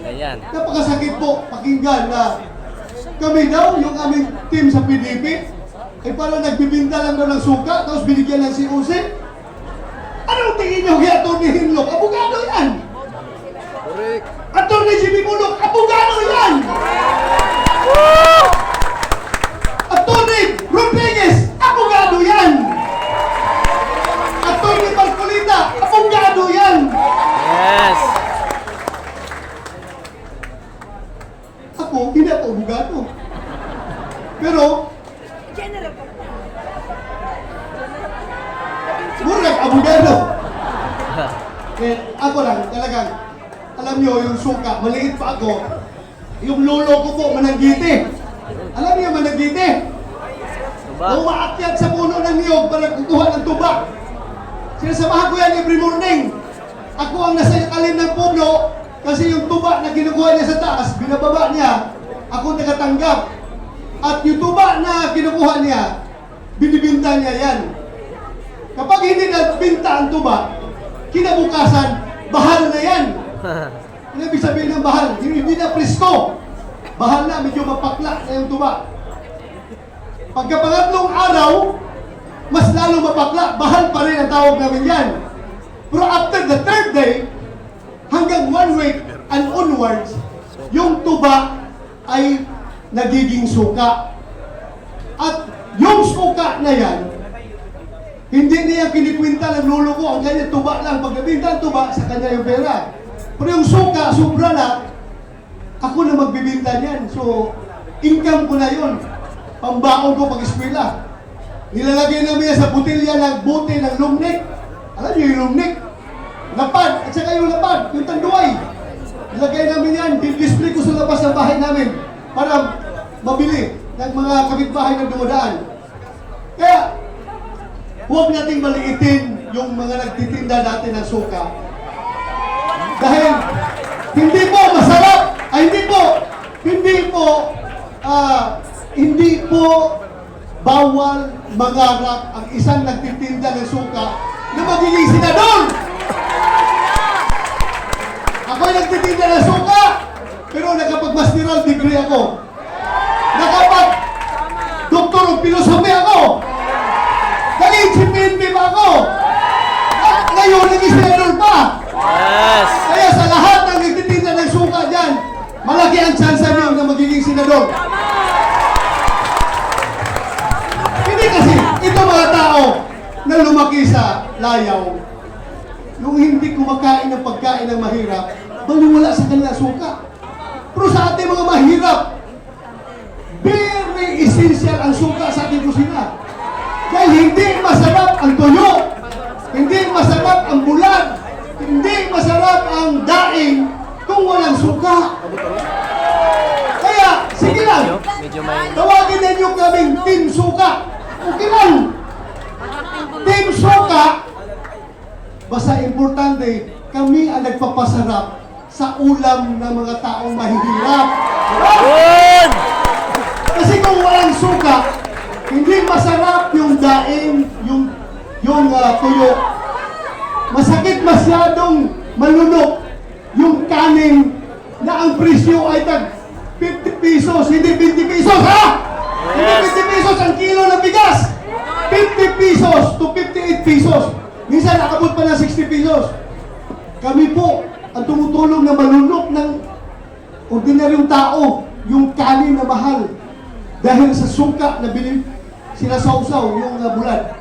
Ayan. Napakasakit po pakinggan na kami daw, yung aming team sa PDP, ay parang nagbibinta lang daw ng suka, tapos binigyan ng COC. Anong tingin niyo kay Atty. Hinlock? Abogado yan! Correct. Atty. Jimmy Bullock, abogado yan! Atty. Rodriguez, abogado yan! Atty. Marcolita, abogado yan! Yes. Ako, hindi ako abogado. Pero, murag abogado. Eh, ako lang, talagang, alam nyo, yung suka, maliit pa ako. Yung lolo ko po, Mananggiti. Alam niyo, Mananggiti? Tuba. Umaakyat sa puno ng niyog para kukuha ng tuba. Sinasamahan ko yan every morning. Ako ang nasa kalim ng puno kasi yung tuba na kinukuha niya sa taas, binababa niya, ako nakatanggap. At yung tuba na kinukuha niya, binibinta niya yan. Kapag hindi nagbinta ang tuba, kinabukasan, bahal na yan. Ano ibig sabihin ng bahal? Hindi na presko. Bahal na, medyo mapakla na yung tuba. Pagka pangatlong araw, mas lalo mapakla, bahal pa rin ang tawag namin yan. Pero after the third day, hanggang 1 week and onwards, yung tuba ay nagiging suka. At yung suka na yan, hindi niya kinikwinta ng lolo ko, ang kanya tuba lang. Pag nabinta ang tuba, sa kanya yung pera. Pero yung suka, sobra na, ako na magbibinta niyan. So, income ko na yun. Pambaon ko pag-eskwela. Nilalagay namin yan sa butilya ng bote ng lumnik. Alam niyo yung lumnik? Lapad, at saka yung lapad, yung tanduay. Nilagay namin yan, display ko sa labas ng bahay namin para mabili ng mga kapitbahay na dumadaan. Kaya, huwag nating maliitin yung mga nagtitinda natin ng suka. Dahil hindi po masarap, hindi po bawal mangarap ang isang nagtitinda ng suka na magiging senador. Ako'y nagtitinda ng suka, pero nakapag-masteral degree ako. Nakapag-doktor of philosophy ako. Naging CPNP pa ako. At ngayon, naging senador pa. Yes. Kaya sa lahat ng nagtitinda ng suka dyan, malaki ang tsansa niyo na magiging senador. Hindi kasi, ito mga tao na lumaki sa layaw, yung hindi kumakain ng pagkain ng mahirap, baliwala sa kanila suka. Pero sa ating mga mahirap, very essential ang suka sa ating kusina. Dahil hindi masarap ang tuyo, hindi masarap ang bulag, hindi masarap ang daing kung walang suka. Kaya, sige lang, Medyo may... tawagin ninyo kaming Team Suka. Okay lang. Team Suka, basta importante, kami ang nagpapasarap sa ulam ng mga taong mahihirap. Good! Kasi kung walang suka, hindi masarap yung daing, yung tuyo. Masakit masyadong malunok yung kanin na ang presyo ay tag 50 pesos, hindi 20 pesos, ha? Hindi 50 pesos ang kilo ng bigas. 50 pesos to 58 pesos. Minsan nakabot pa ng 60 pesos. Kami po ang tumutulong na malunok ng ordinaryong tao yung kanin na mahal. Dahil sa suka na sinasawsaw yung bulad.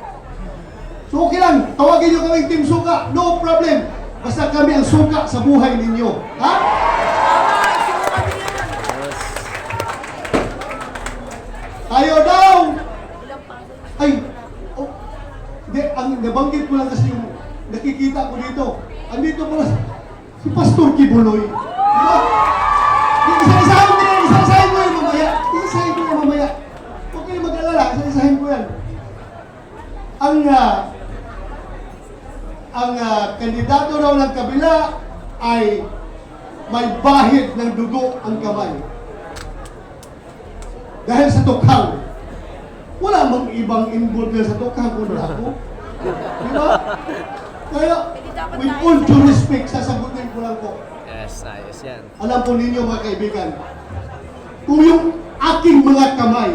So okay lang, tawagin nyo kaming Team Suka, no problem. Basta kami ang suka sa buhay ninyo. Ha? Tayo daw! Ay! Oh, hindi, ang nabanggit ko lang kasi yung nakikita ko dito. Andito pala si Pastor Kibuloy. Diba? Isa-isahin ko yan, isa-isahin ko yan mamaya. Isa-isahin ko yan mamaya. Huwag kayo mag-alala, isa-isahin ko yan. Ang kandidato raw ng kabila ay may bahid ng dugo ang kamay. Dahil sa tukhang. Wala mang ibang involved sa tukhang kundi ako. Diba? Kaya, with all due respect, sasagutin ko lang po. Yes, ayos yan. Alam po ninyo mga kaibigan, kung yung aking mga kamay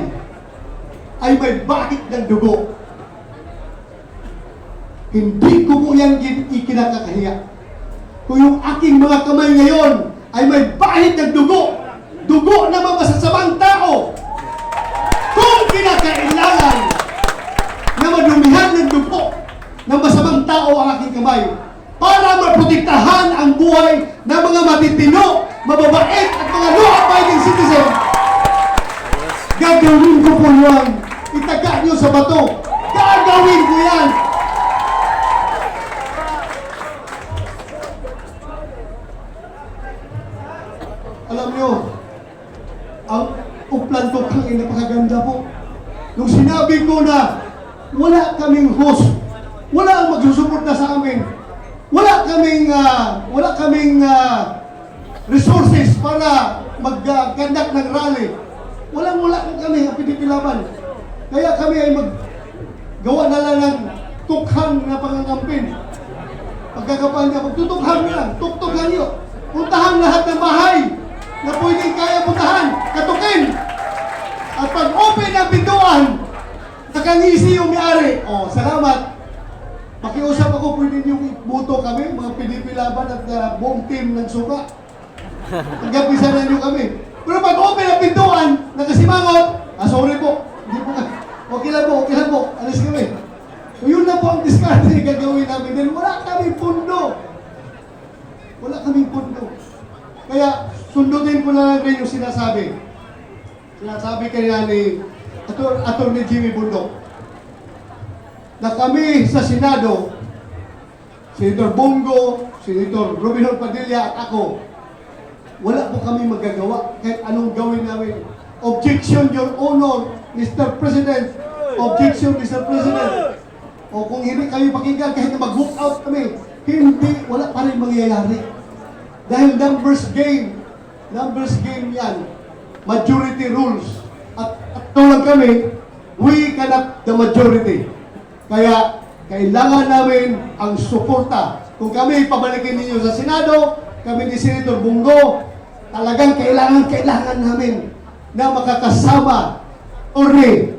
ay may bakit ng dugo, hindi ko po yan ikinakakahiya. Kung yung aking mga kamay ngayon ay may bahid ng dugo, dugo ng mga masasamang tao, kung kinakailangan na madumihan ng dugo ng masamang tao ang aking kamay para maprotektahan ang buhay ng mga matitino, mababait at mga law-abiding citizen, gagawin ko po yan. Itaga nyo sa bato. Gagawin ko yan. Alam nyo, ang uplan ko kang napakaganda po. Nung sinabi ko na wala kaming host, wala ang magsusuporta sa amin, wala kaming resources para mag-conduct ng rally, wala kami ang pinipilaban. Kaya kami ay maggawa na lang ng tukhang na pangangampin. Pagkakapan niya, magtutukhang nyo lang, tuktukan nyo. Puntahan lahat ng bahay na pwedeng kaya puntahan, katukin. At pag open ang pintuan, nakangisi yung may-ari. Oh, salamat. Makiusap ako, pwede niyong ibuto kami, mga pinipilaban at buong team ng suka. Hanggang na niyo kami. Pero pag open ang pintuan, nakasimangot, sorry po, hindi po okay lang po, alis kami. So yun na po ang discard na gagawin namin. Then wala kaming pundo. Wala kaming pundo. Kaya sundutin ko na lang rin yung sinasabi. Sinasabi kanina ni Atty. Jimmy Bundok na kami sa Senado, Senator Bongo, Senator Robinson Padilla at ako, wala po kami magagawa kahit anong gawin namin. Objection, Your Honor, Mr. President. Objection, Mr. President. O kung hindi kami pakinggan, kahit na mag-walk out kami, hindi, wala pa rin mangyayari. Dahil numbers game yan. Majority rules. At tulad kami, we cannot the majority. Kaya, kailangan namin ang suporta. Kung kami pabalikin ninyo sa Senado, kami ni Senator Bongo, talagang kailangan namin na makakasama Atty.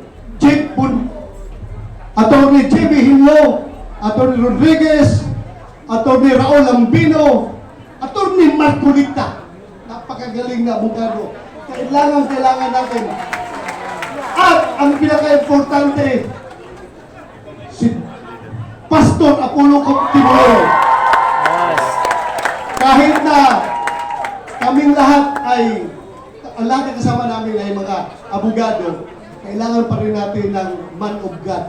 J.B. Hinlo, Atty. Rodriguez, Atty. Raul Lambino, Atty. Marcolita. Napakagaling na abogado. Kailangan natin. At ang pinaka-importante, si Pastor Apollo Tibuero. Yes. Kahit na kaming lahat ang lahat ng kasama namin ay mga abogado, kailangan pa rin natin ng man of God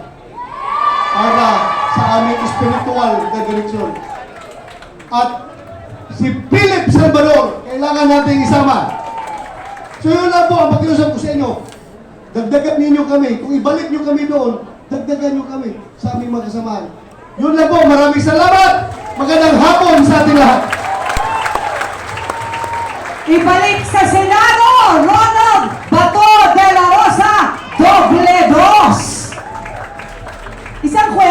para sa aming spiritual na direksyon. At si Philip Salvador, kailangan natin isama. So yun lang po ang pakiusap ko sa inyo. Dagdagan ninyo kami. Kung ibalik nyo kami doon, dagdagan nyo kami sa aming mga kasamahan. Yun lang po. Maraming salamat. Magandang hapon sa ating lahat. Ibalik sa Senado, Ronald